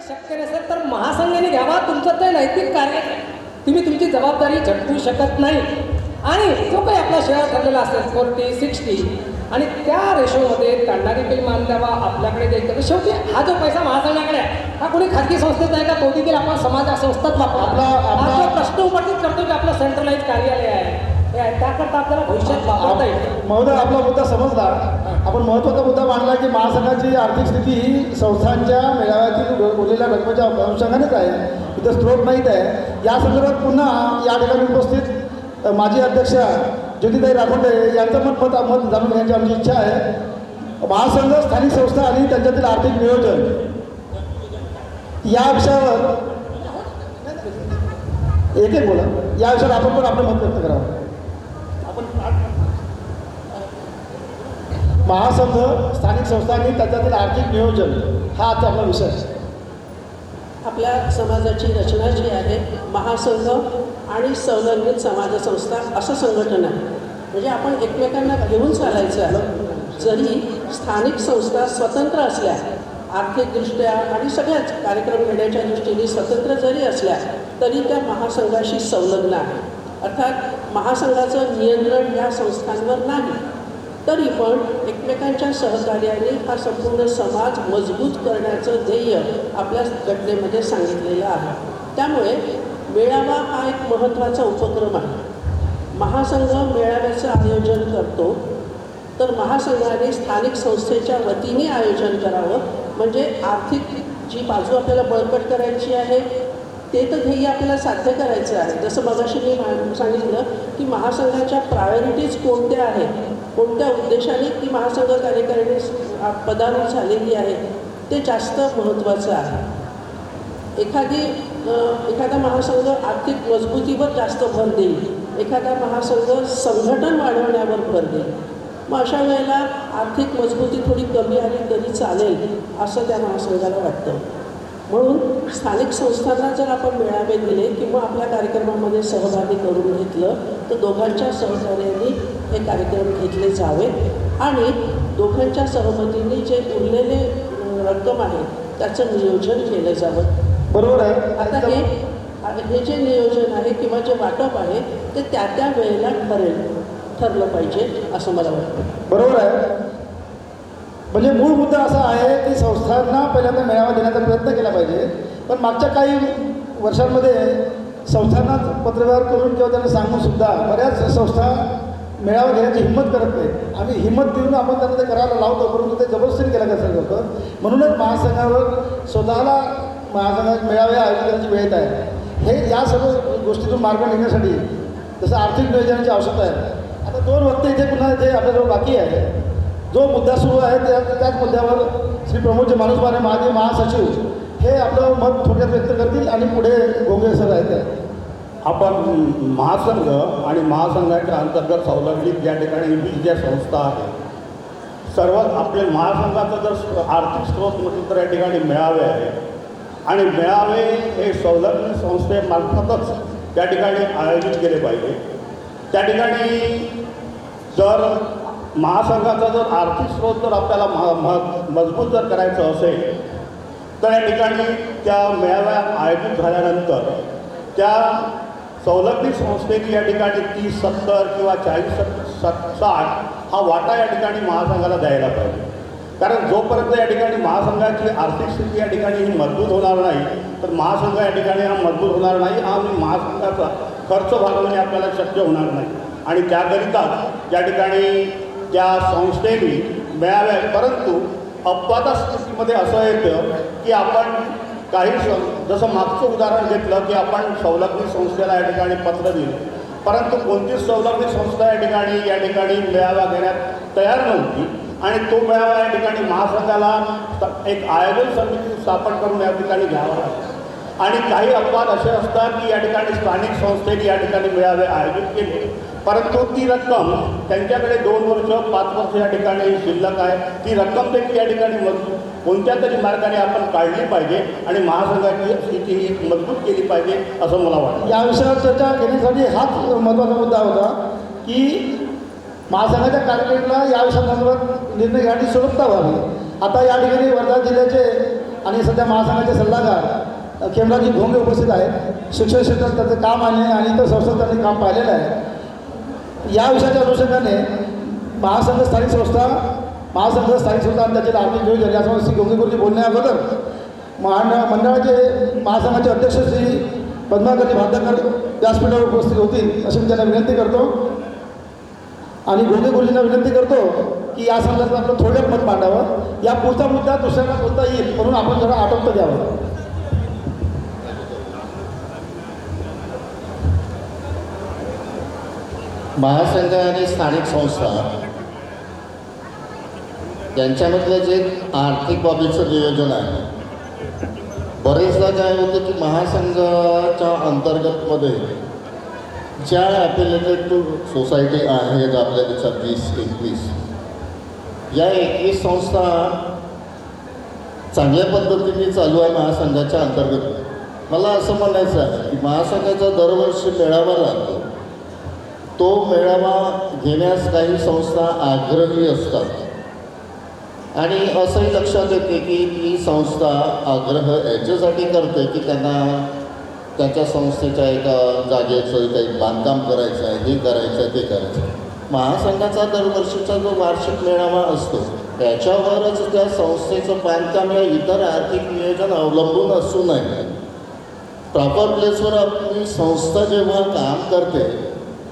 शक्य नसेल तर महासंघाने घ्यावा. तुमचं ते नैतिक कार्य आहे. तुम्ही तुमची जबाबदारी झटकू शकत नाही. आणि जो काही आपला शेअर ठरलेला असेल 40-60 आणि त्या रेशोमध्ये त्यांना देखील मान द्यावा, आपल्याकडे द्यायचं. शेवटी हा जो पैसा महासंघाकडे आहे हा कोणी खाजगी संस्थेत आहे का, तो देखील आपण समाज संस्थेत वापरला. हा जो प्रश्न उपस्थित करतो की आपलं सेंट्रलाइज कार्यालय आहे हे आहे, त्याकरता आपल्याला भविष्यात वापरता येईल. महोदय, आपला मुद्दा समजला. आपण महत्त्वाचा मुद्दा मांडला की महासंघाची आर्थिक स्थिती ही संस्थांच्या मेळाव्यातील उरलेल्या रकमेच्या अनुषंगानेच आहे, इथं स्त्रोत नाहीत आहे. या संदर्भात पुन्हा या ठिकाणी उपस्थित माजी अध्यक्षा ज्योतिताई राखोंडे यांचं मत जाणून घेण्याची आमची इच्छा आहे. महासंघ, स्थानिक संस्था आणि त्यांच्यातील आर्थिक नियोजन या विषयावर एक बोला. या विषयावर आपण पण आपलं मत व्यक्त करावं. महासंघ, स्थानिक संस्था आणि त्याच्यातील आर्थिक नियोजन हा आजचा आपला विषय आहे. आपल्या समाजाची रचना जी आहे, महासंघ आणि संलग्नित समाज संस्था असं संघटन आहे. म्हणजे आपण एकमेकांना घेऊन चालायचं आहे. जरी स्थानिक संस्था स्वतंत्र असल्या, आर्थिकदृष्ट्या आणि सगळ्याच कार्यक्रम घेण्याच्या दृष्टीने स्वतंत्र जरी असल्या तरी त्या महासंघाशी संलग्न आहे. अर्थात महासंघाचं नियंत्रण या संस्थांवर नाही, तरी पण एकमेकांच्या सहकार्याने हा संपूर्ण समाज मजबूत करण्याचं ध्येय आपल्या घटनेमध्ये सांगितलेलं आहे. त्यामुळे मेळावा हा एक महत्त्वाचा उपक्रम आहे. महासंघ मेळाव्याचं आयोजन करतो, तर महासंघाने स्थानिक संस्थेच्या वतीने आयोजन करावं. म्हणजे आर्थिक जी बाजू आपल्याला बळकट करायची आहे ते तर ध्येय आपल्याला साध्य करायचं आहे. जसं मगाशी मी सांगितलं की महासंघाच्या प्रायोरिटीज कोणत्या आहेत, कोणत्या उद्देशाने ती महासंघ कार्यकारिणी पदावर झालेली आहे ते जास्त महत्त्वाचं आहे. एखादा महासंघ आर्थिक मजबूतीवर जास्त भर देईल, एखादा महासंघ संघटन वाढवण्यावर भर देईल. मग अशा वेळेला आर्थिक मजबूती थोडी कमी आली तरी चालेल असं त्या महासंघाला वाटतं. म्हणून स्थानिक संस्थांना जर आपण मेळावे दिले किंवा आपल्या कार्यक्रमामध्ये सहभागी करून घेतलं तर दोघांच्या सहकार्याने हे कार्यक्रम घेतले जावेत आणि दोघांच्या सहमतीने जे उरलेले रक्कम आहे त्याचं नियोजन केलं जावं. बरोबर आहे. आता हे जे नियोजन आहे किंवा जे वाटप आहे ते त्या वेळेला ठरलं पाहिजे असं मला वाटतं. बरोबर आहे. म्हणजे मूळ मुद्दा असा आहे की संस्थांना पहिल्यांदा मेळावा देण्याचा प्रयत्न केला पाहिजे. पण मागच्या काही वर्षांमध्ये संस्थांना पत्रव्यवहार करून किंवा त्यांना सांगूनसुद्धा बऱ्याच संस्था मेळावा घेण्याची हिंमत करत नाहीत. आम्ही हिंमत देऊन आपण त्यांना ते करायला लावतो, परंतु ते जबरदस्तीने केलं कसं होतं. म्हणूनच महासंघावर स्वतःला महासंघात मेळावे आयोजित करण्याची वेळ येत आहे. हे या सर्व गोष्टीतून मार्ग निघण्यासाठी जसं आर्थिक नियोजनाची आवश्यकता आहे. आता 2 वक्ते इथे पुन्हा इथे आपल्याजवळ बाकी आहे. जो मुद्दा सुरू आहे त्याच मुद्द्यावर श्री प्रमोदजी मानुसमाने माजी महासचिव हे आपलं मत थोडक्यात व्यक्त करतील आणि पुढे गोंगे सर आहेत. आपण महासंघ आणि महासंघाच्या अंतर्गत संलग्नित या ठिकाणी ज्या संस्था आहेत, सर्वात आपले महासंघाचा जर आर्थिक स्रोत म्हटलं तर या ठिकाणी मेळावे आहे आणि मेळावे हे संलग्नित संस्थेमार्फतच त्या ठिकाणी आयोजित केले पाहिजे. त्या ठिकाणी जर महासंघाचा जर आर्थिक स्रोत जर आपल्याला मजबूत जर करायचं असेल तर या ठिकाणी त्या मेळाव्या आयोजित झाल्यानंतर त्या संलग्नित संस्थेने या ठिकाणी 30-70 किंवा 40-60 हा वाटा या ठिकाणी महासंघाला द्यायला पाहिजे. कारण जोपर्यंत या ठिकाणी महासंघाची आर्थिक स्थिती या ठिकाणी ही मजबूत होणार नाही तर महासंघ या ठिकाणी हा मजबूत होणार नाही आणि महासंघाचा खर्च भागवणे आपल्याला शक्य होणार नाही. आणि त्याकरिता या ठिकाणी त्या संस्थेने मेळाव्या, परंतु अपवादाच्या स्थितीमध्ये असं येतं की आपण काही जसं मागचं उदाहरण घेतलं की आपण संलग्नित संस्थेला या ठिकाणी पत्र दिलं, परंतु कोणतीच संलग्नित संस्था या ठिकाणी मेळावा घेण्यात तयार नव्हती आणि तो मेळावा या ठिकाणी महासंघाला एक आयोजन समिती स्थापन करून या ठिकाणी घ्यावा लागतो. आणि काही अपवाद असे असतात की या ठिकाणी स्थानिक संस्थेने या ठिकाणी मेळावे आयोजित केले, परंतु ती रक्कम त्यांच्याकडे 2 वर्ष 5 वर्ष या ठिकाणी शिल्लक आहे. ती रक्कम देखील या ठिकाणी कोणत्या तरी मार्गाने आपण काढली पाहिजे आणि महासंघाची स्थिती ही मजबूत केली पाहिजे असं मला वाटतं. या विषयावर चर्चा घेण्यासाठी हाच महत्त्वाचा मुद्दा होता की महासंघाच्या कार्यकारिणीला या विषयासंदर्भात निर्णय घेण्याची सुलभता व्हावी. आता या ठिकाणी वर्धा जिल्ह्याचे आणि सध्या महासंघाचे सल्लागार खेमराजी घोंगे उपस्थित आहेत. शिक्षण क्षेत्रात त्याचं काम आहे आणि इतर संस्थांत त्यांनी काम पाहिलेलं आहे. या विषयाच्या अनुषंगाने महासंघ स्थानिक संस्था आणि त्याचे आर्थिक नियोजन यासंबंधी श्री घोंगे गुरुजी बोलण्या अगोदर मंडळाचे महासंघाचे अध्यक्ष श्री पद्माकरजी भांडकर व्यासपीठावर उपस्थित होतील अशी मी त्यांना विनंती करतो. आणि घोंगे गुरुजींना विनंती करतो की या संदर्भात आपलं थोडं मत मांडावं. या पुढचा मुद्दा दुसऱ्याला बोलता येईल म्हणून आपण जरा आटोपतं द्यावं. महासंघ आणि स्थानिक संस्था यांच्यामधलं जे आर्थिक बाबीचं नियोजन आहे, बरेचदा काय होतं की महासंघाच्या अंतर्गतमध्ये ज्या ॲफिलिएटेड टू सोसायटी आहेत आपल्या देशात 20-21, या 21 संस्था चांगल्या पद्धतीने चालू आहे महासंघाच्या अंतर्गत. मला असं म्हणायचं आहे की महासंघाचा दरवर्षी मेळावा लागतो. तो मेळावा घेण्यास काही संस्था आग्रही असतात आणि असंही लक्षात येते की ही संस्था आग्रह याच्यासाठी करते की त्यांना त्याच्या संस्थेच्या एका जागेचं काही बांधकाम करायचं आहे, हे करायचं आहे, ते करायचं आहे. महासंघाचा दरवर्षीचा जो वार्षिक मेळावा असतो त्याच्यावरच त्या संस्थेचं बांधकाम या इतर आर्थिक नियोजन अवलंबून असू नये. प्रॉपर प्लेसवर आपली संस्था जेव्हा काम करते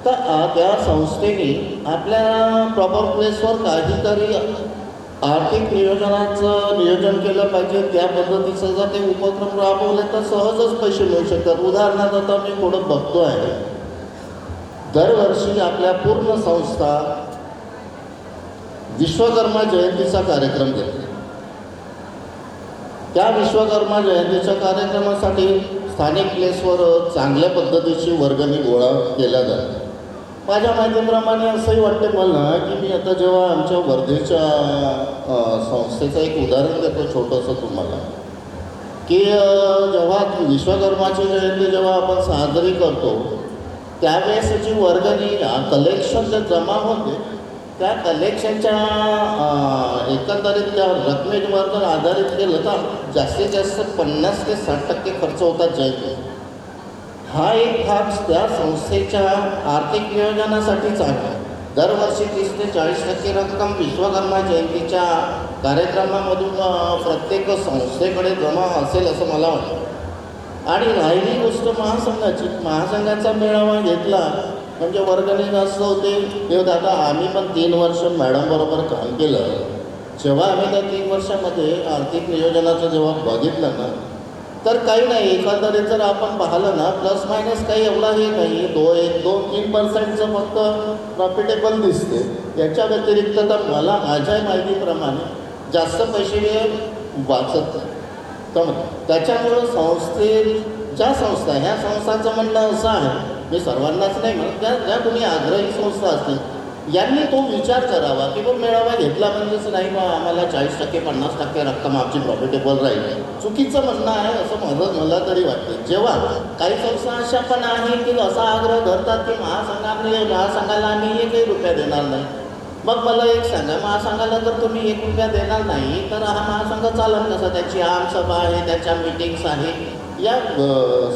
तर त्या संस्थेने आपल्या प्रॉपर प्लेसवर काहीतरी आर्थिक नियोजनाचं नियोजन केलं पाहिजे. त्या पद्धतीचं जर ते उपक्रम राबवले तर सहजच पैसे मिळू शकतात. उदाहरणार्थ आता मी थोडं बघतो आहे, दरवर्षी आपल्या पूर्ण संस्था विश्वकर्मा जयंतीचा कार्यक्रम घेते. त्या विश्वकर्मा जयंतीच्या कार्यक्रमासाठी स्थानिक प्लेसवर चांगल्या पद्धतीची वर्गणी गोळा केल्या जाते. माझ्या माहितीप्रमाणे असंही वाटते मला की मी आता जेव्हा आमच्या वर्धेच्या संस्थेचं एक उदाहरण देतो छोटंसं तुम्हाला, की जेव्हा विश्वकर्माची जयंती जेव्हा आपण साजरी करतो त्यावेळेस जी वर्गणी कलेक्शन जे जमा होते त्या कलेक्शनच्या एकंदरीत त्या रकमेवर जर आधारित केलं तर जास्तीत जास्त 50 ते 60% खर्च होतात जयंती. हा एक भाग त्या संस्थेच्या आर्थिक नियोजनासाठीच आहे. दरवर्षी 30 ते 40% रक्कम विश्वकर्मा जयंतीच्या कार्यक्रमामधून प्रत्येक संस्थेकडे जमा असेल असं मला वाटतं. आणि राहिली गोष्ट महासंघाचा मेळावा घेतला म्हणजे वर्गणी जास्त होते. ते दादा आम्ही पण 3 वर्ष मॅडमबरोबर काम केलं. जेव्हा आम्ही त्या 3 वर्षामध्ये आर्थिक नियोजनाचं जेव्हा बघितलं ना तर काही नाही, एकंदरीत जर आपण पाहिलं ना प्लस मायनस काही एवढा हे नाही, 2-3% फक्त प्रॉफिटेबल दिसते. याच्या व्यतिरिक्त तर मला माझ्या माहितीप्रमाणे जास्त पैसे वाचत नाही. तर त्याच्यामुळं ह्या संस्थांचं म्हणणं असं आहे, मी सर्वांनाच नाही म्हणत, ज्या कोणी आग्रही संस्था असतील यांनी तो विचार करावा की बघ मेळावा घेतला म्हणजेच नाही मग आम्हाला 40%-50% रक्कम आमची प्रॉफिटेबल राहील. चुकीचं म्हणणं आहे असं मला तरी वाटते. जेव्हा काही संस्था अशा पण आहे की असा आग्रह धरतात की महासंघाला आम्ही 1 रुपया देणार नाही. मग मला एक सांगा, महासंघाला जर तुम्ही 1 रुपया देणार नाही तर हा महासंघ चालेल कसा? त्याची आमसभा आहे, त्याच्या मीटिंग्स आहे, या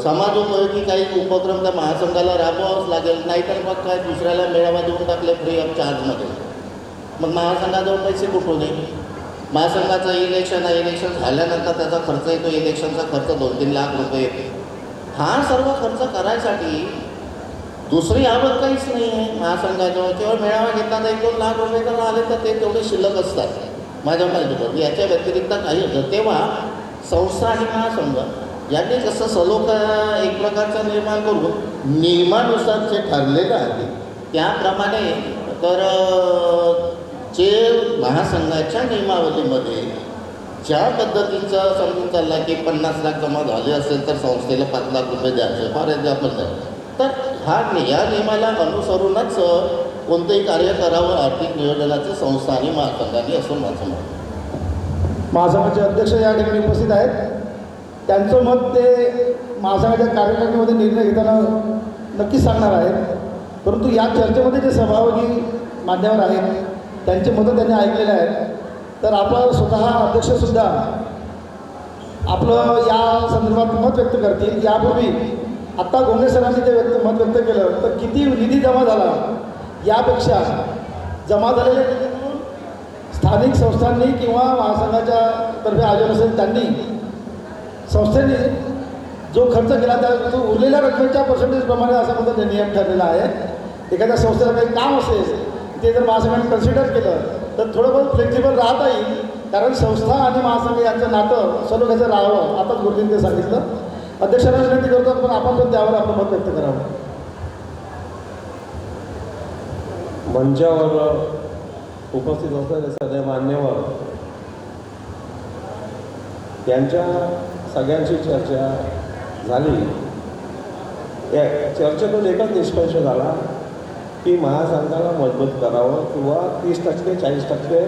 समाजोपयोगी काही उपक्रम त्या महासंघाला राबवावंच लागेल. नाहीतर मग काय दुसऱ्याला मेळावा देऊन टाकले फ्री ऑफ चार्जमध्ये, मग महासंघाजवळ पैसे कुठून येईल? महासंघाचं इलेक्शन झाल्यानंतर त्याचा खर्च येतो, इलेक्शनचा खर्च 2-3 लाख रुपये येतो. हा सर्व खर्च करायसाठी दुसरी आवक काहीच नाही आहे महासंघाजवळ. केवळ मेळावा घेतला तर 1-2 लाख रुपये जर आले तर ते तेवढे शिल्लक असतात माझ्या माहितीवर. याच्या व्यतिरिक्त काही होतं. तेव्हा संस्था आणि महासंघ यांनी कसं सलोखा एक प्रकारचा निर्माण करून नियमानुसार जे ठरलेलं आहे त्याप्रमाणे तर जे महासंघाच्या नियमावलीमध्ये ज्या पद्धतीचं समजून चालला की 50 लाख जमा झाले असेल तर संस्थेला 5 लाख रुपये द्यायचे, फार एक्झाम्पल आहे. तर या नियमाला अनुसरूनच कोणतंही कार्य करावं आर्थिक नियोजनाचं संस्था आणि महासंघाने असं माझं मत. महासंघाचे अध्यक्ष या ठिकाणी उपस्थित आहेत. त्यांचं मत ते महासंघाच्या कार्यकारिणीमध्ये निर्णय घेताना नक्कीच सांगणार आहेत. परंतु या चर्चेमध्ये जे सहभागी मान्यवर आहेत त्यांचे मतं त्यांनी ऐकलेले आहेत. तर आपण स्वतः अध्यक्षसुद्धा आपलं या संदर्भात मत व्यक्त करतील. यापूर्वी आत्ता गोंगे सरांनी जे मत व्यक्त केलं तर किती निधी जमा झाला यापेक्षा जमा झालेल्या निधीतून स्थानिक संस्थांनी किंवा महासंघाच्या तर्फे आयोजन असेल त्यांनी संस्थेने जो खर्च केला त्या तो उरलेल्या रकमेच्या पर्सेंटेजप्रमाणे असा कोणता नियम ठरलेला आहे. एखाद्या संस्थेला काही काम असेल ते जर महासंघाने कन्सिडर केलं तर थोडं बहुत फ्लेक्झिबल राहता येईल, कारण संस्था आणि महासंघ यांचं नातं सलोख्याचं राहावं. आताच गुरुजींनी ते सांगितलं. अध्यक्षांना विनंती करतो पण आपण पण त्यावर आपलं मत व्यक्त करावं. मंचावर उपस्थित असलेले सगळे मान्यवर यांच्या सगळ्यांची चर्चा झाली. या चर्चेतून एकच निष्कर्ष झाला की महासंघाला मजबूत करावं किंवा 30% 40%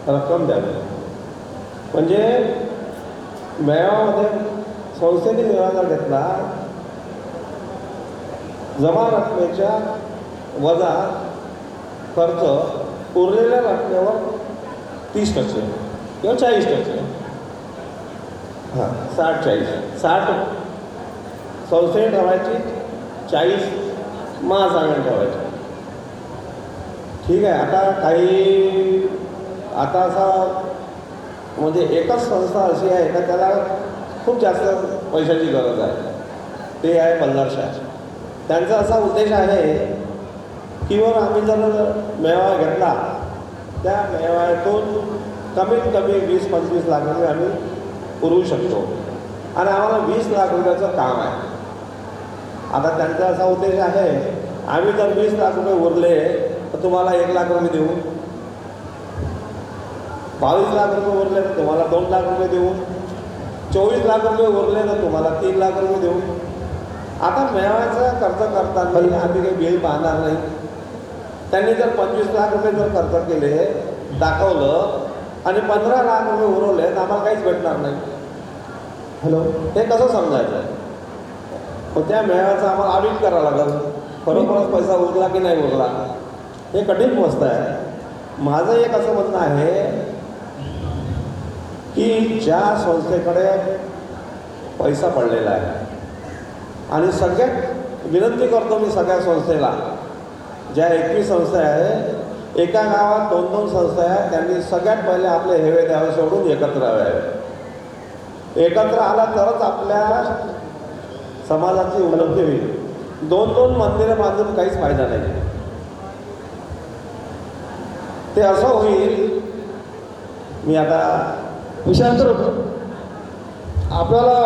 रक्कम द्यावी. म्हणजे मेळाव्यामध्ये संस्थेने मेळावा घेतला, जमा रकमेच्या वजा खर्च उरलेल्या रकमेवर 30% किंवा 40%, हां 60 संस्थेने ठेवायची, 40 महासंघाने ठेवायची. ठीक आहे. आता असा म्हणजे एकच संस्था अशी आहे का त्याला खूप जास्त पैशाची गरज आहे, ते आहे बल्लारशाह. त्यांचा असा उद्देश आहे की वर आम्ही जर मेळावा घेतला त्या मेळाव्यातून कमीत कमी 20-25 लाख रुपये आम्ही पुरवू शकतो आणि आम्हाला 20 लाख रुपयाचं काम आहे. आता त्यांचा असा उद्देश आहे आम्ही जर 20 लाख रुपये उरले तर तुम्हाला 1 लाख रुपये देऊ, 22 लाख रुपये उरले तर तुम्हाला 2 लाख रुपये देऊ, 24 लाख रुपये उरले तर तुम्हाला 3 लाख रुपये देऊ. आता मेळाव्याचा खर्च करताना आम्ही काही बिल पाहणार नाही. त्यांनी जर 25 लाख रुपये जर खर्च केले दाखवलं आणि 15 लाख रुपये उरवले तर आम्हाला काहीच भेटणार नाही. हे कसं समजायचं? मग त्या मेळाव्याचा आम्हाला ऑडिट करावं लागेल, खरोखरच पैसा उरला की नाही उरला. हे कठीण गोष्ट आहे. माझं एक असं म्हणणं आहे की ज्या संस्थेकडे पैसा पडलेला आहे आणि सगळ्यात विनंती करतो मी सगळ्या संस्थेला, ज्या 21 संस्था आहे, एका गावात 2-2 संस्था आहेत, त्यांनी सगळ्यात पहिले आपले हेवे द्यावे सोडून एकत्र यावे. एकत्र आला तरच आपल्या समाजाची उन्नती होईल. 2-2 मंदिरं बांधून काहीच फायदा नाही. ते असं होईल. मी आता विषयांतर होतो आपल्याला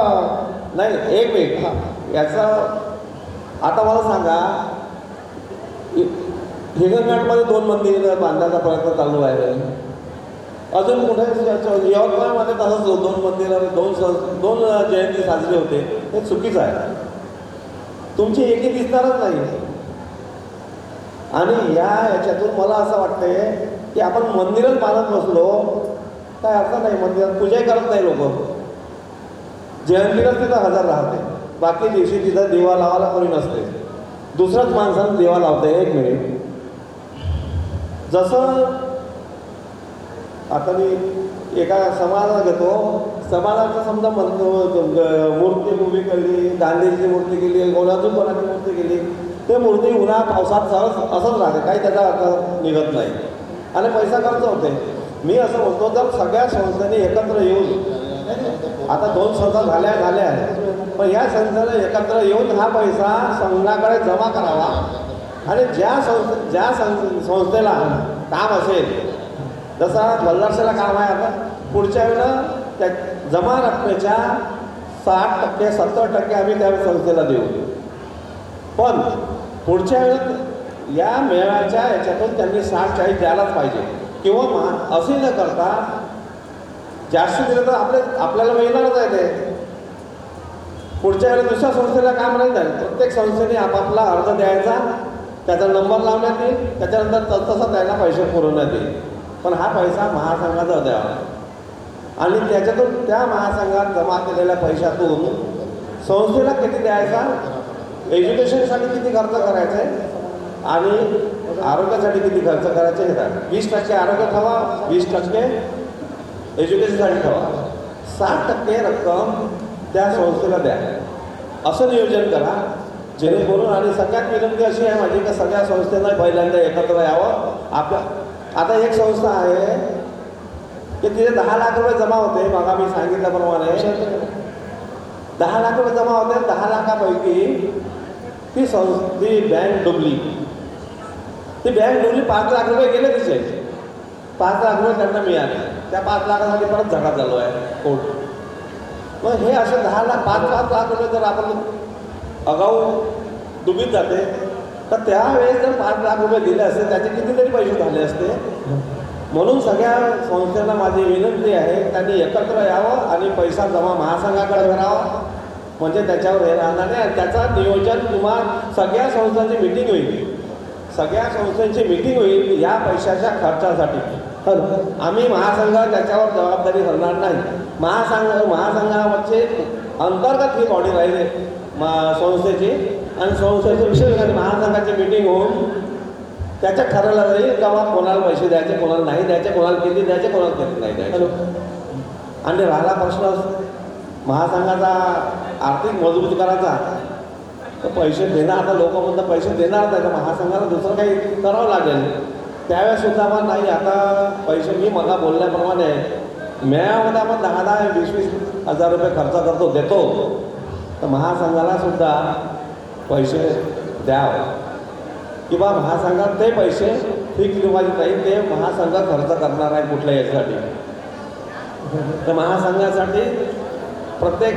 नाही, एक मिनिट याचं आता मला सांगा, हिंगणघाटमध्ये 2 मंदिरं बांधण्याचा प्रयत्न चालू आहे. अजून कुठे यवतमाळमध्ये तसंच 2 मंदिरं 2 जयंती साजरी होते. हे चुकीचं आहे. तुमची एकी दिसणारच नाही. आणि याच्यातून मला असं वाटतंय की आपण मंदिरच बांधत बसलो काय अर्थ नाही. मंदिरात पूजाही करत नाही लोक. जयंतीलाच तिथं हजर राहते, बाकी दिवशी तिथं दिवा लावायला कोणी नसते. दुसऱ्याच माणसानं दिवा लावते. एक मिनिट, जसं आता मी एका समाजात घेतो, समाजाचं समजा मूर्ती उभी केली, गांधीजीची मूर्ती केली, कोणाची कोणाची मूर्ती केली, ते मूर्ती उन्हा पावसात सहज असंच राहते, काही त्याचा अर्थ निघत नाही आणि पैसा खर्च होते. मी असं म्हणतो जर सगळ्या संस्थांनी एकत्र येऊन, आता 2 संस्था झाल्या आहेत, पण ह्या संस्थेला एकत्र येऊन हा पैसा संघाकडे जमा करावा आणि ज्या संस्थेला काम असेल, जसं बल्लारशाला काम आहे, आता पुढच्या वेळेला त्या जमा रकमेच्या 60% 70% आम्ही त्या संस्थेला देऊ. पण पुढच्या वेळेत या मेळाव्याच्या याच्यातून त्यांनी 60-40 द्यायलाच पाहिजे किंवा असे न करता जास्त दिलं तर आपल्याला मिळणारच आहे. ते पुढच्या वेळेला दुसऱ्या संस्थेला काम नाही जाईल. प्रत्येक संस्थेने आपापला अर्ज द्यायचा, त्याचा नंबर लावण्यात येईल, त्याच्यानंतर तसं त्याला पैसे पुरवण्यात येईल. पण हा पैसा महासंघाचा द्यावा आणि त्याच्यातून त्या महासंघात जमा केलेल्या पैशातून संस्थेला किती द्यायचा, एज्युकेशनसाठी किती खर्च करायचा आहे आणि आरोग्यासाठी किती खर्च करायचे हे 20% आरोग्य ठेवा, 20% एज्युकेशनसाठी ठेवा. 60% रक्कम त्या संस्थेला द्या असं नियोजन करा, जेणेकरून. आणि सगळ्यात विनंती अशी आहे माझी, का सगळ्या संस्थेला पहिल्यांदा एकत्र यावं. आपल्या आता एक संस्था आहे की तिथे 10 लाख रुपये जमा होते, मग मी सांगितल्याप्रमाणे 10 लाख रुपये जमा होते. 10 लाखापैकी ती बँक डुबली. ती बँक डुबली, 5 लाख रुपये गेले तिचे. 5 लाख रुपये त्यांना मिळाले. त्या 5 लाखासाठी परत झगडा चालू आहे कोर्ट. मग हे असे 10 लाख 5-5 लाख रुपये जर आपण अगाऊ डुबीत जाते, तर त्यावेळेस जर 5 लाख रुपये दिले असते त्याचे कितीतरी पैसे झाले असते. म्हणून सगळ्या संस्थांना माझी विनंती आहे, त्यांनी एकत्र यावं आणि पैसा जमा महासंघाकडे करावा, म्हणजे त्याच्यावर हे राहणार नाही. आणि त्याचं नियोजन तुम्हाला सगळ्या संस्थांची मिटिंग होईल, सगळ्या संस्थांची मिटिंग होईल या पैशाच्या खर्चासाठी. आम्ही महासंघ त्याच्यावर जबाबदारी धरणार नाही. महासंघावरचे अंतर्गत ही बॉडी राहिली संस्थेची, आणि संस्थेचे विशेष महासंघाची मिटिंग होऊन त्याच्या ठरवलं जाईल तेव्हा कोणाला पैसे द्यायचे, कोणाला नाही द्यायचे, कोणाला किती द्यायचे, कोणाला किती नाही द्यायचे. आणि राहिला प्रश्न महासंघाचा आर्थिक मजबूत करायचा, तर पैसे देणार. आता लोक म्हणतात पैसे देणार नाही, तर महासंघाला दुसरं काही करावं लागेल. त्यावेळेस सुद्धा आपण नाही, आता पैसे मी मला बोलल्याप्रमाणे मेळाव्यामध्ये आपण 10-20 हजार रुपये खर्च करतो देतो, तर महासंघाला सुद्धा पैसे द्यावं, किंवा महासंघात ते पैसे फिक्स डिपॉझिट राहील, ते महासंघ खर्च करणार आहे कुठल्या याच्यासाठी. तर महासंघासाठी प्रत्येक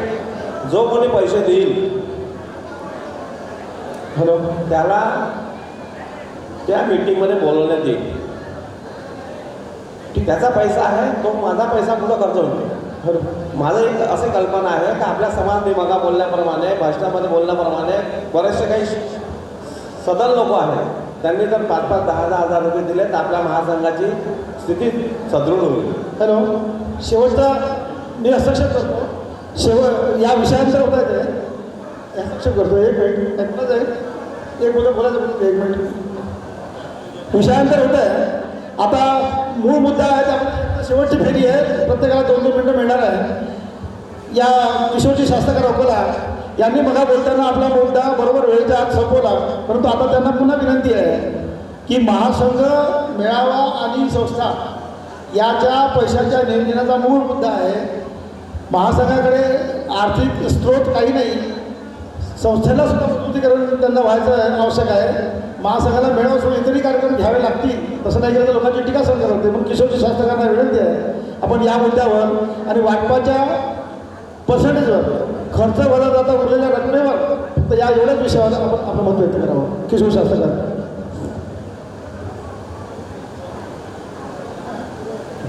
जो कोणी पैसे देईल त्याला त्या मीटिंगमध्ये बोलवण्यात येईल. की त्याचा पैसा आहे, तो माझा पैसा कुठं खर्च होतो. माझं एक अशी कल्पना आहे की आपल्या समाज मी मगा बोलल्याप्रमाणे, भाषणामध्ये बोलल्याप्रमाणे बरेचसे काही सदन लोक आहेत, त्यांनी जर 5-10 हजार रुपये दिले तर आपल्या महासंघाची स्थिती सदृढ होईल. हॅलो, शेवटचा मी हस्तक्षेप करतो. या विषयांचं होत आहे ते हस्तक्षेप करतो. एक मिनिट त्यातलंच आहे, एक बोलायचं 1 मिनिट. विषयांतर होत आहे. आता मूळ मुद्दा आहे, त्यामध्ये शेवटची फेरी आहे, प्रत्येकाला 2-2 मिनटं मिळणार आहे. या किशोरजी शास्त्रकार अकोला यांनी मला बोलताना आपला मुद्दा बरोबर वेळेच्या आत संपवला, परंतु आता त्यांना पुन्हा विनंती आहे की महासंघ, मेळावा आणि संस्था याच्या पैशाच्या नियोजनाचा मूळ मुद्दा आहे. महासंघाकडे आर्थिक स्रोत काही नाही, संस्थेला सुद्धा मजबूतीकरण त्यांना व्हायचं आवश्यक आहे. महासंघाला मेळावा सोडून इतरही कार्यक्रम घ्यावे लागतील, तसं नाही केलं तर लोकांची टीका सहन करत होते. म्हणून किशोरजी शास्त्रकारांना विनंती आहे, आपण या मुद्द्यावर आणि वाटपाच्या पर्सेंटेजवर खर्च वजा जाता उरलेल्या रकमेवर फक्त या एवढ्याच विषयावर आपण आपलं मत व्यक्त करावं. किशोर शास्त्रकार.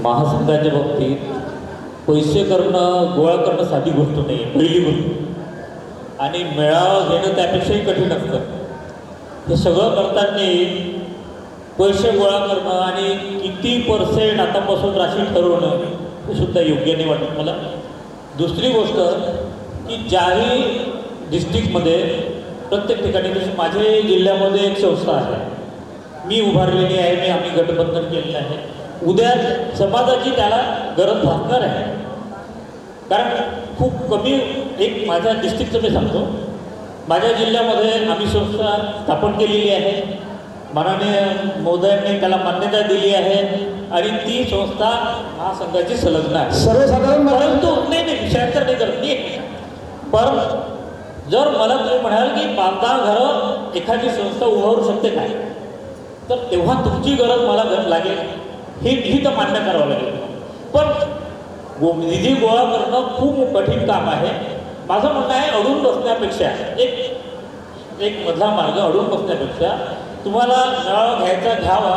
महासंघाच्या बाबतीत पैसे करणं, गोळा करणं साधी गोष्ट नाही, पहिली गोष्ट. आणि मेळावा घेणं त्यापेक्षाही कठीण असतं. हे सगळं करताना पैसे गोळा करणं आणि किती % आतापासून राशी ठरवणं हे सुद्धा योग्य नाही वाटत मला. दुसरी गोष्ट की ज्याही डिस्ट्रिक्टमध्ये प्रत्येक ठिकाणी, जसं माझ्या जिल्ह्यामध्ये एक संस्था आहे, मी उभारलेली आहे, आम्ही गठबंधन केलेलं आहे. उद्या समाजाची त्याला गरज भासणार आहे, कारण खूप कमी, एक माझ्या डिस्ट्रिक्टचं मी सांगतो, माझ्या जिल्ह्यामध्ये आम्ही संस्था स्थापन केलेली आहे. माननीय महोदयांनी त्याला मान्यता दिली आहे आणि ती संस्था महासंघाची संलग्न आहे. सर्वसाधारण परंतु नाही विषयांतर नाही करत मी. पण जर मला तुम्ही म्हणाल की 5-10 घरं एखादी संस्था उभारू शकते काय, तर तेव्हा तुमची गरज मला लागेल, ही तर मान्य करावं लागेल. पण निधी गोळा करणं खूप कठीण काम आहे. माझं म्हणणं आहे, अडून बसण्यापेक्षा एक मधला मार्ग, अडून बसण्यापेक्षा तुम्हाला मेळावा घ्यावा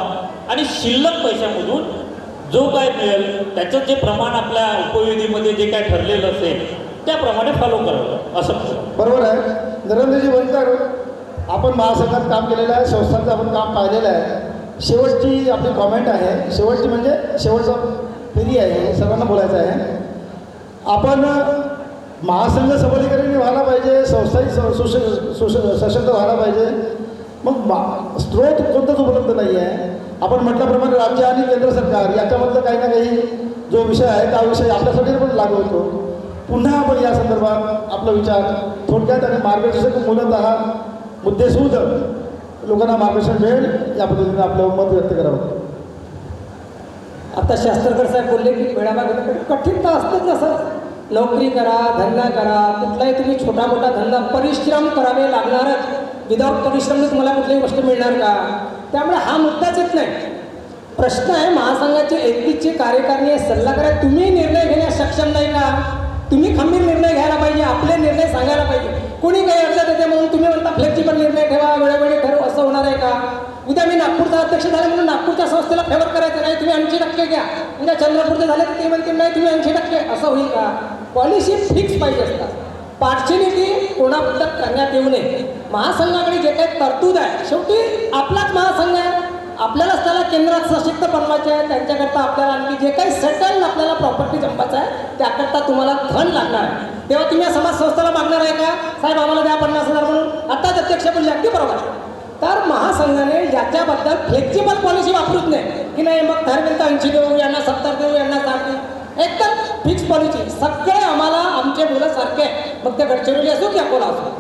आणि शिल्लक पैशामधून जो काय मिळेल त्याचं जे प्रमाण आपल्या उपयोगीमध्ये जे काय ठरलेलं असेल त्याप्रमाणे फॉलो करावं, असं बरोबर आहे. नरेंद्रजी वंकर, आपण महासंघात काम केलेलं आहे, संस्थांचं आपण काम पाहिलेलं आहे. शेवटची आपली कॉमेंट आहे, शेवटची म्हणजे शेवटचा फेरी आहे, सर्वांना बोलायचं आहे. आपण महासंघ सबलीकरण व्हायला पाहिजे, संस्थाही सशक्त व्हायला पाहिजे. मग स्रोत कोणताच उपलब्ध नाही आहे. आपण म्हटल्याप्रमाणे राज्य आणि केंद्र सरकार याच्यामधलं काही ना काही जो विषय आहे त्या विषय आपल्यासाठी पण लागू होतो. पुन्हा आपण या संदर्भात आपला विचार थोडक्यात आणि मार्गदर्शक मूलतः मुद्देसूद लोकांना मार्गदर्शन मिळेल या पद्धतीने आपलं मत व्यक्त करावं. आता शास्त्रकर साहेब बोलले की मेळावा घेणं कठीण तर असतंच ना सर. नोकरी करा, धंदा करा, कुठलाही तुम्ही छोटा मोठा धंदा परिश्रम करावे लागणारच. विदाऊट परिश्रमने तुम्हाला कुठलीही गोष्ट मिळणार का? त्यामुळे हा मुद्दाच येत नाही. प्रश्न आहे महासंघाचे 31चे कार्यकारिणी सल्लागार आहे, तुम्ही निर्णय घेण्यास सक्षम नाही का? तुम्ही खंबीर निर्णय घ्यायला पाहिजे, आपले निर्णय सांगायला पाहिजे. कोणी काही अर्ज देते म्हणून तुम्ही म्हणता फ्लेक्सिबल निर्णय ठेवा, वेळोवेळी ठरवू, असं होणार आहे का? उद्या मी नागपूरचा अध्यक्ष झाले म्हणून नागपूरच्या संस्थेला फेवर करायचं नाही, तुम्ही 80% घ्या. उद्या चंद्रपूरचे झाले तर ते म्हणते नाही तुम्ही 80%, असं होईल का? पॉलिसी फिक्स पाहिजे असतात. पार्शियलिटी कोणाबद्दल करण्यात येऊ नये. महासंघाकडे जे काही तरतूद आहे, शेवटी आपलाच महासंघ आहे, आपल्यालाच त्याला केंद्रात सशक्त बनवायचे आहे. त्यांच्याकरता आपल्याला आणखी जे काही सेटल आपल्याला प्रॉपर्टी जमवायचं आहे त्याकरता तुम्हाला धन लागणार आहे. तेव्हा तुम्ही या समाज संस्थेला मागणार आहे का साहेब आम्हाला द्या 50,000 म्हणून? आत्ताच अध्यक्ष बोलले, अगदी बरोबर. तर महासंघाने याच्याबद्दल फ्लेक्सिबल पॉलिसी वापरूच नाही की नाही मग ठरवेल तर 80 देऊ, यांना 70 देऊ, यांना 60 देऊ. एकदम फिक्स पॉलिसी. सगळे आम्हाला आमचे मुलं सारखे आहे, मग ते गडचिरोली असो की अकोला असो.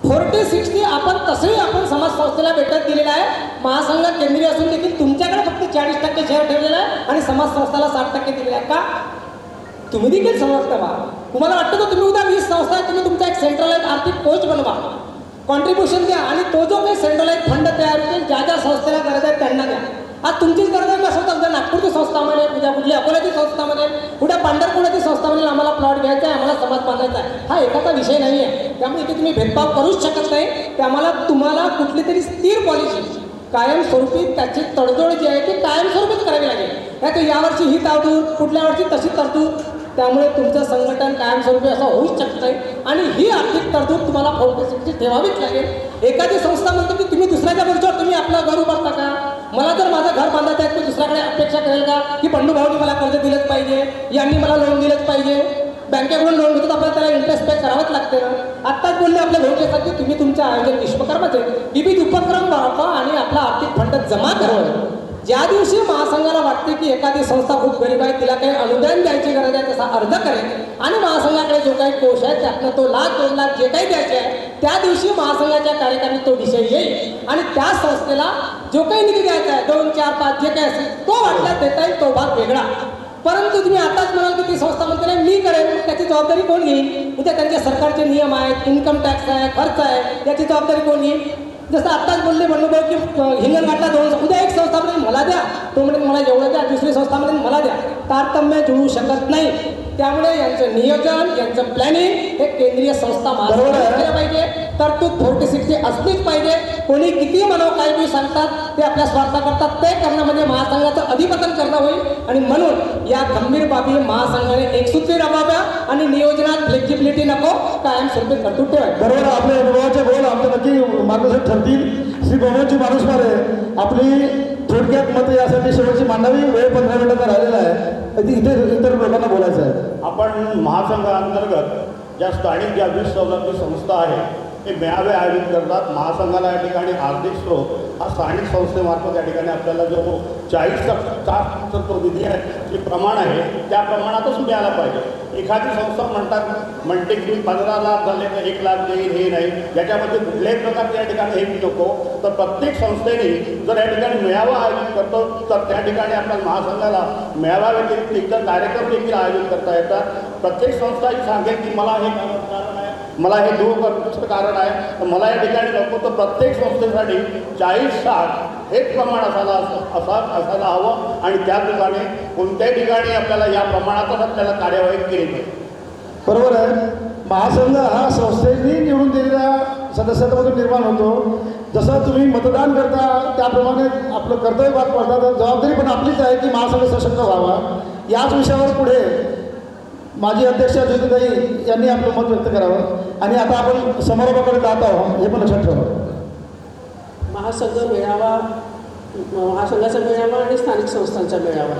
40-60 आपण तसंही आपण समाज संस्थेला भेटत दिलेला आहे. महासंघात केंद्रीय असून देखील तुमच्याकडे फक्त 40% शेअर ठेवलेला आहे आणि समाज संस्थेला 60% दिलेला आहे. का? तुम्ही देखील समजता बा. तुम्हाला वाटतं तर तुम्ही उद्या 20 संस्था आहे, तुम्ही तुमचा एक सेंट्रलाइज आर्थिक कोच बनवा, कॉन्ट्रीब्युशन द्या आणि तो जो काही सेंट्रलाइज फंड तयार होईल ज्या ज्या संस्थेला गरज आहे त्यांना द्या. आज तुमचीच गरज आहे कसं होतं, उद्या नागपूरची संस्था म्हणे, उद्या कुठली अकोल्याची संस्था म्हणे, उद्या पांढरपुराची संस्था म्हणे आम्हाला प्लॉट घ्यायचा आहे, आम्हाला समाज बांधायचा आहे. हा एखादा विषय नाही आहे. त्यामुळे इथे तुम्ही भेदभाव करूच शकत नाही. त्यामुळे तुम्हाला कुठली तरी स्थिर पॉलिसी कायमस्वरूपी त्याची तडजोड जी आहे ती कायमस्वरूपीच करावी लागेल. नाही तर यावर्षी ही तरतूद, पुढल्या वर्षी तशी तरतूद. त्यामुळे तुमचं संघटन कायमस्वरूपी असं होऊच शकत नाही आणि ही आर्थिक तरतूद तुम्हाला 40% ठेवावीच लागेल. एखादी संस्था म्हणतो की तुम्ही दुसऱ्याच्या बरोबर तुम्ही आपलं घर उभारता का? मला जर माझं घर बांधायचं आहे, मी दुसऱ्याकडे अपेक्षा करेल का की बंडू भाऊनी मला कर्ज दिलंच पाहिजे, यांनी मला लोन दिलंच पाहिजे? बँकेकडून लोन घेतो आपल्याला त्याला इंटरेस्ट पे करावंच लागते ना. आत्ताच बोलले आपल्या भाऊचे की तुम्ही तुमच्या आयोजन विश्वकर्माचे विविध उपक्रम वापरा आणि आपला आर्थिक फंड जमा करावा. ज्या दिवशी महासंघाला वाटते की एखादी संस्था खूप गरीब आहे, तिला काही अनुदान द्यायची गरज आहे, तसा अर्ज करेल आणि महासंघाकडे जो काही कोश आहे त्यातनं तो 1,00,000-2 लाख जे काही द्यायचे आहे त्या दिवशी महासंघाच्या कार्यकारिणी तो विषय येईल आणि त्या संस्थेला जो काही निधी द्यायचा आहे 2, 4, 5 जे काही असेल तो वाटल्यात देता येईल, तो भाग वेगळा. परंतु तुम्ही आताच म्हणाल की ती संस्था म्हणते नाही मी करेन, त्याची जबाबदारी कोण घेईल? उद्या त्यांचे सरकारचे नियम आहेत, इन्कम टॅक्स आहे, खर्च आहे, याची जबाबदारी कोण घेईल? जसं आत्ताच बोलले बंडूभाऊ की हिंगणघाटला 2, उद्या एक संस्था म्हणजे मला द्या, तो म्हणजे मला एवढं द्या, दुसरी संस्था म्हणजे मला द्या. तारतम्य जुळू शकत नाही. त्यामुळे यांचं नियोजन, यांचं प्लॅनिंग हे केंद्रीय संस्था केलं पाहिजे. तरतूद 40-60 असलीच पाहिजे. कोणी किती म्हणावं काही बी सांगतात ते आपल्या स्वार्था करतात, ते करणं म्हणजे महासंघाचं अधिपतन करणं होईल. आणि म्हणून या गंभीर बाबी महासंघाने एकसूत्री राबवाव्या आणि नियोजनात फ्लेक्झिबिलिटी नको, कायमस्वरूपी तरतूद ठेवावी. बरोबर. आपले अनुभवाचे बोल आमचे नक्की मार्गदर्शक ठरतील. श्री भवनची माणूसमारे आपली थोडक्यात मतं यासाठी शेवटची मांडावी. वेळ 15 मिनिटाचा राहिलेला आहे. इथे इतर लोकांना बोलायचं आहे. आपण महासंघाअंतर्गत ज्या स्थानिक ज्या 20 सवलती संस्था आहे हे मेळावे आयोजित करतात. महासंघाला या ठिकाणी आर्थिक स्रोत हा स्थानिक संस्थेमार्फत या ठिकाणी आपल्याला जो 40% तो निधी आहे जे प्रमाण आहे त्या प्रमाणातच मिळाला पाहिजे. एखादी संस्था म्हणते की 15 लाख झाले तर 1 लाख देईल, हे नाही. याच्यामध्ये कुठल्याही प्रकारचे या ठिकाणी हे नको. तर प्रत्येक संस्थेने जर या ठिकाणी मेळावा आयोजित करतो तर त्या ठिकाणी आपल्या महासंघाला मेळावा व्यतिरिक्त इतर कार्यक्रम देखील आयोजित करता येतात. प्रत्येक संस्था ही सांगेल की मला हे कारण आहे, मला हे दुसरं कारण आहे, तर मला या ठिकाणी नको. तर प्रत्येक संस्थेसाठी 40-60 हेच प्रमाण असायला हवं आणि त्या ठिकाणी कोणत्याही ठिकाणी आपल्याला या प्रमाणातच आपल्याला कार्यवाही केली पाहिजे. बरोबर आहे. महासंघ हा संस्थेने निवडून दिलेल्या सदस्यांमधून निर्माण होतो. जसं तुम्ही मतदान करता त्याप्रमाणे आपलं कर्तव्य भाग पडतात. तर जबाबदारी पण आपलीच आहे की महासंघ सशक्त व्हावा. याच विषयावर पुढे माजी अध्यक्ष ज्योतिताई यांनी आपलं मत व्यक्त करावं. आणि आता आपण समारोपाकडे जात आहोत हे पण लक्षात ठेवा. महासंघ मेळावा, महासंघाचा मेळावा आणि स्थानिक संस्थांचा मेळावा.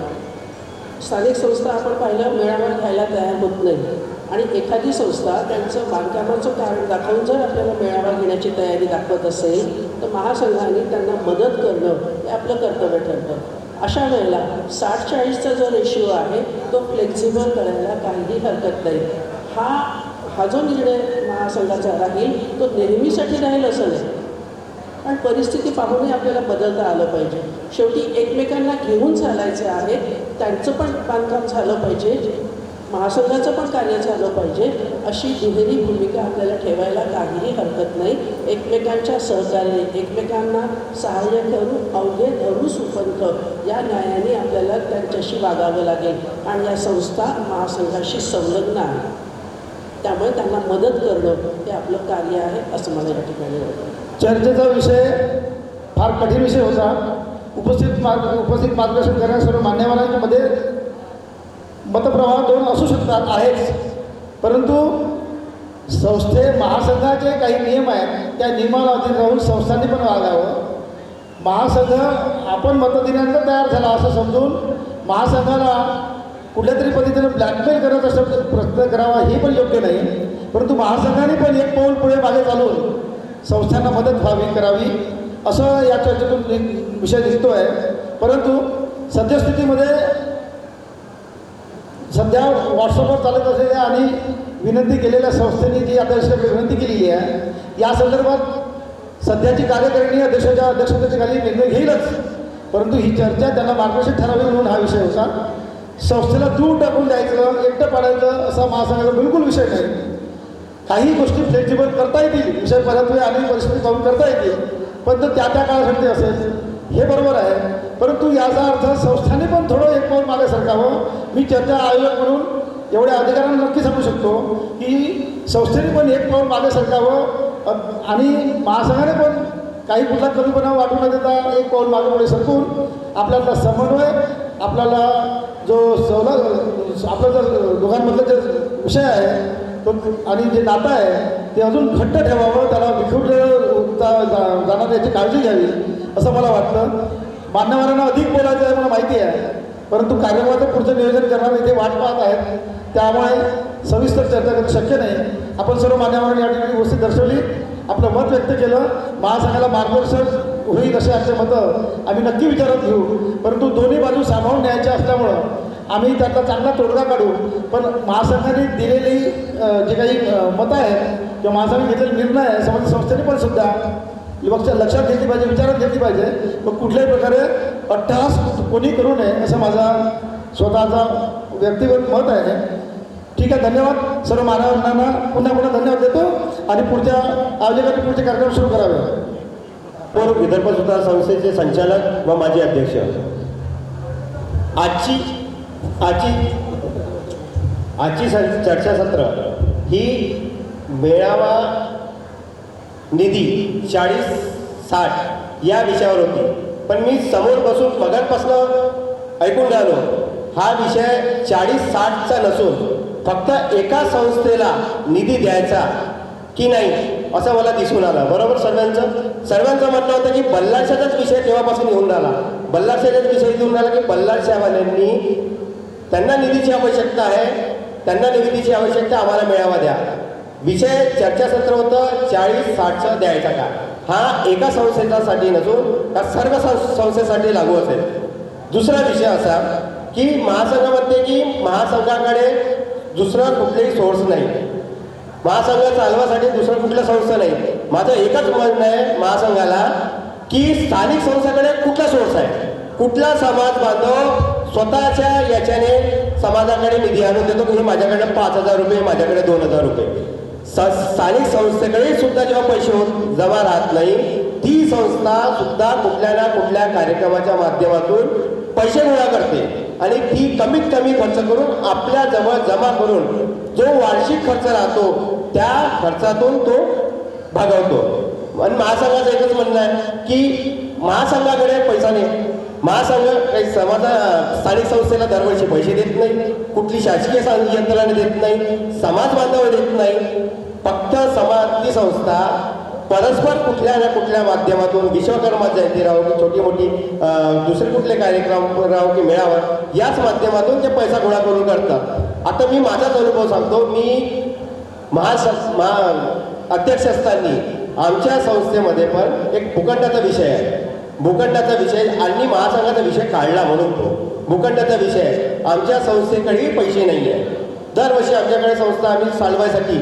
स्थानिक संस्था आपण पाहिलं मेळावा घ्यायला तयार होत नाही आणि एखादी संस्था त्यांचं बांधकामाचं कारण दाखवून जर आपल्याला मेळावा घेण्याची तयारी दाखवत असेल तर महासंघाने त्यांना मदत करणं हे आपलं कर्तव्य ठरतं. अशा वेळेला 60-40चा जो रेशिओ आहे तो फ्लेक्झिबल करायला काहीही हरकत नाही. हा जो निर्णय महासंघाचा राहील तो नेहमीसाठी राहील असं नाही, पण परिस्थिती पाहूनही आपल्याला बदलता आलं पाहिजे. शेवटी एकमेकांना घेऊन चालायचं आहे, त्यांचं पण बांधकाम झालं पाहिजे, महासंघाचं पण कार्य झालं पाहिजे, अशी दुहेरी भूमिका आपल्याला ठेवायला काहीही हरकत नाही. एकमेकांच्या सहकार्याने, एकमेकांना सहाय्य करून अवघे धरू सुपंथ या न्यायाने आपल्याला त्यांच्याशी वागावं लागेल. आणि या संस्था महासंघाशी संलग्न आहे, त्यामुळे त्यांना मदत करणं हे आपलं कार्य आहे असं मला या ठिकाणी वाटतं. चर्चेचा विषय फार कठीण विषय होता. उपस्थित मार्गदर्शन करणाऱ्या सर्व मान्यवरांमध्ये मतप्रवाह दोन असू शकतात आहेच, परंतु महासंघाचे काही नियम आहेत, त्या नियमाला अधीन राहून संस्थांनी पण वागावं. महासंघ आपण मतं देण्याचा तयार झाला असं समजून महासंघाला कुठल्या तरी पद्धतीनं ब्लॅकमेल करत असं प्रयत्न करावा हे पण योग्य नाही. परंतु महासंघाने पण एक पाऊल पुढे मागे चालून संस्थांना मदत व्हावी करावी असं या चर्चेतून विषय दिसतो आहे. परंतु सद्यस्थितीमध्ये सध्या व्हॉट्सअपवर चालत असलेल्या आणि विनंती केलेल्या संस्थेने जी आपल्याला विनंती केलेली आहे, या संदर्भात सध्याची कार्यकारिणी देशाच्या अध्यक्षतेच्या खाली निर्णय घेईलच, परंतु ही चर्चा त्यांना मार्गदर्शक ठरावी म्हणून हा विषय होता. संस्थेला दूर टाकून द्यायचं, एकटं पाडायचं असा महासंघाचा बिलकुल विषय नाही. काही गोष्टी फ्लेक्झिबल करता येतील, विषय परत आणि परिस्थिती पाहून करता येतील, पण तर त्या काळासाठी असेल हे बरोबर आहे. परंतु याचा अर्थ संस्थांनी पण थोडं एक पाऊल मागे सरकावं. मी चर्चा आयोजक म्हणून एवढ्या अधिकाऱ्यांना नक्की सांगू शकतो की संस्थेने पण एक पाऊल मागे सरकावं आणि महासंघाने पण काही कुठला कमीपणा वाटू न देता एक पाऊल मागे पुढे सरकून आपल्याला समन्वय, आपल्याला जो आपला जर दोघांमधला जे विषय आहे तो आणि जे नातं आहे ते अजून घट्ट ठेवावं, त्याला विखुरलं जाणार याची काळजी घ्यावी असं मला वाटतं. मान्यवरांना अधिक बोलायचं आहे मला माहिती आहे, परंतु कार्यक्रमाचं पुढचं नियोजन करणारे इथे वाट पाहत आहेत, त्यामुळे सविस्तर चर्चा करणं शक्य नाही. आपण सर्व मान्यवरांनी या ठिकाणी उपस्थित दर्शवली, आपलं मत व्यक्त केलं. महासंघाला मार्गदर्शन होईल असे आमचे मतं आम्ही नक्की विचारात घेऊ, परंतु दोन्ही बाजू सांभाळून न्यायच्या असल्यामुळं आम्ही त्यातला चांगला तोडगा काढू. पण महासंघाने दिलेली जे काही मतं आहेत किंवा महासंघाने घेतलेले निर्णय आहे समाज संस्थेने पण सुद्धा लक्षात घेतली पाहिजे, विचारात घेतली पाहिजे. मग कुठल्याही प्रकारे अट्टहास कोणी करू नये असं माझा स्वतःचा व्यक्तिगत मत आहे. ठीक आहे, धन्यवाद सर्व मान्यवरांना पुन्हा धन्यवाद देतो आणि पुढच्या आयोजकांनी पुढचे कार्यक्रम सुरू करावे. विदर्भ सुधार संस्थेचे संचालक व माजी अध्यक्ष, आजची चर्चासत्र ही मेळावा निधी 40-60 या विषयावर होती. पण मी समोर बसून मगापासून ऐकून राहिलो, हा विषय 40-60चा नसून फक्त एका संस्थेला निधी द्यायचा की नाही असं मला दिसून आलं. बरोबर, सर्वांचं म्हणणं होतं की बल्लारशाचाच विषय तेव्हापासून येऊन राहिला. बल्लारशाचाच विषय येऊन राहिला की बल्लारशावाल्यांनी त्यांना निधीची आवश्यकता आहे, त्यांना निधीची आवश्यकता आम्हाला मिळावा द्या. विषय चर्चासत्र होतं 40-60चा द्यायचा का, हा एका संस्थेसाठी नसून हा सर्व संस्थेसाठी लागू असेल. दुसरा विषय असा की महासंघामध्ये की महासंघाकडे दुसरा कुठलेही सोर्स नाही, महासंघ चालवासाठी दुसरं कुठलं संस्था नाही. माझं एकच म्हणणं आहे महासंघाला की स्थानिक संस्थेकडे कुठला सोर्स आहे, कुठला समाज बांधव स्वतःच्या याच्याने समाजाकडे निधी आणून देतो की माझ्याकडे 5,000 रुपये, माझ्याकडे 2,000 रुपये. स्थानिक संस्थेकडे सुद्धा जेव्हा पैसे जमा राहत नाही, ती संस्था सुद्धा कुठल्या ना कुठल्या कार्यक्रमाच्या माध्यमातून पैसे गोळा करते आणि ती कमीत कमी खर्च करून आपल्या जवळ जमा करून जो वार्षिक खर्च राहतो त्या खर्चातून तो भागवतो. आणि महासंघाचं एकच म्हणणं आहे की महासंघाकडे पैसा नाही, महासंघ काही स्थानिक संस्थेला दरवर्षी पैसे देत नाही, कुठली शासकीय यंत्रणा देत नाही, समाज बांधव देत नाही. फक्त ती संस्था परस्पर कुठल्या ना कुठल्या माध्यमातून विश्वकर्मा जयंती राहो की छोटी मोठी दुसरे कुठले कार्यक्रम राहो की मेळावा, याच माध्यमातून ते पैसा गोळा करून करतात. आता मी माझाच अनुभव सांगतो. मी अध्यक्ष असताना आमच्या संस्थेमध्ये पण एक भूखंडाचा विषय आहे. भूखंडाचा विषय आणि महासंघाचा विषय काढला म्हणून तो भूखंडाचा विषय आहे. आमच्या संस्थेकडेही पैसे नाही आहे, दरवर्षी आमच्याकडे संस्था आम्ही चालवायसाठी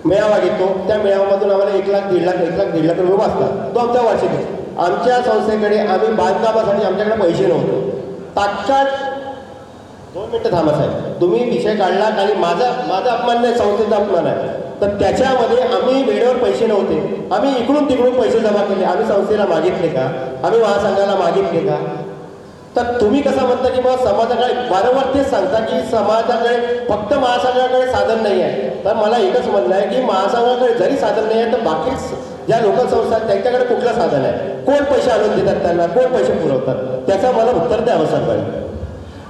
मेळावा घेतो. त्या मेळाव्यामधून आम्हाला 1 लाख, 1.5 लाख, 1 लाख, 1.5 लाख रुपये वाचतात. तो आमचा वार्षिक आहे. आमच्या संस्थेकडे आम्ही बांधकामासाठी आमच्याकडे पैसे नव्हते. तात्काळ 2 मिनटं थांबा साहेब, तुम्ही विषय काढला आणि माझा अपमान नाही, संस्थेचा अपमान आहे. तर त्याच्यामध्ये आम्ही वेळेवर पैसे नव्हते. आम्ही इकडून तिकडून पैसे जमा केले. आम्ही संस्थेला मागितले का? आम्ही महासंघाला मागितले का? तर तुम्ही कसं म्हणता की मग समाजाकडे वारंवार तेच सांगता की समाजाकडे फक्त महासंघाकडे साधन नाही आहे. तर मला एकच म्हणणं आहे की महासंघाकडे जरी साधन नाही आहे तर बाकी ज्या लोकल संस्था आहेत त्यांच्याकडे कुठलं साधन आहे? कोण पैसे आणून देतात त्यांना? कोण पैसे पुरवतात? त्याचं मला उत्तर द्यावं सरकारने.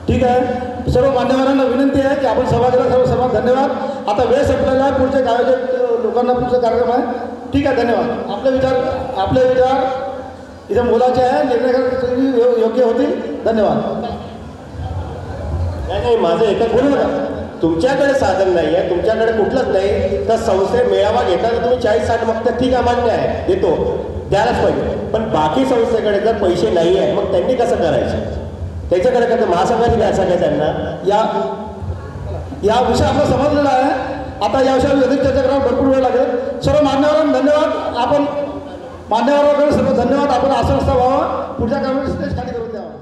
ठीक आहे. सर्व मान्यवरांना विनंती आहे की आपण समाजाला सर्वात धन्यवाद. आता वेळ संपलेला आहे. पुढचे आयोजक लोकांना पुढचा कार्यक्रम आहे. ठीक आहे, धन्यवाद. आपले विचार इथं मुलाचे आहे, निर्णय योग्य होतील. धन्यवाद. नाही, माझं एकच बोलू नका. तुमच्याकडे साधन नाही आहे, तुमच्याकडे कुठलंच नाही, तर संस्थे मेळावा घेता तर तुम्ही 40-60 मागता, ठीक आहे, मान्य आहे, देतो, द्यायलाच पाहिजे. पण बाकी संस्थेकडे जर पैसे नाही आहे मग त्यांनी कसं करायचं? त्याच्याकडे कसं महासंघाची द्यायचं काय त्यांना? या विषय आपला समजलेला आहे. आता या विषयावर अधिक चर्चा करायला भरपूर वेळ लागेल. सर्व मान्यवरांना धन्यवाद. मान्यवरांकडे सर्व धन्यवाद. आपण आसन व्हावा. पुढच्या कामामध्ये स्टेज खाली करून द्यावा.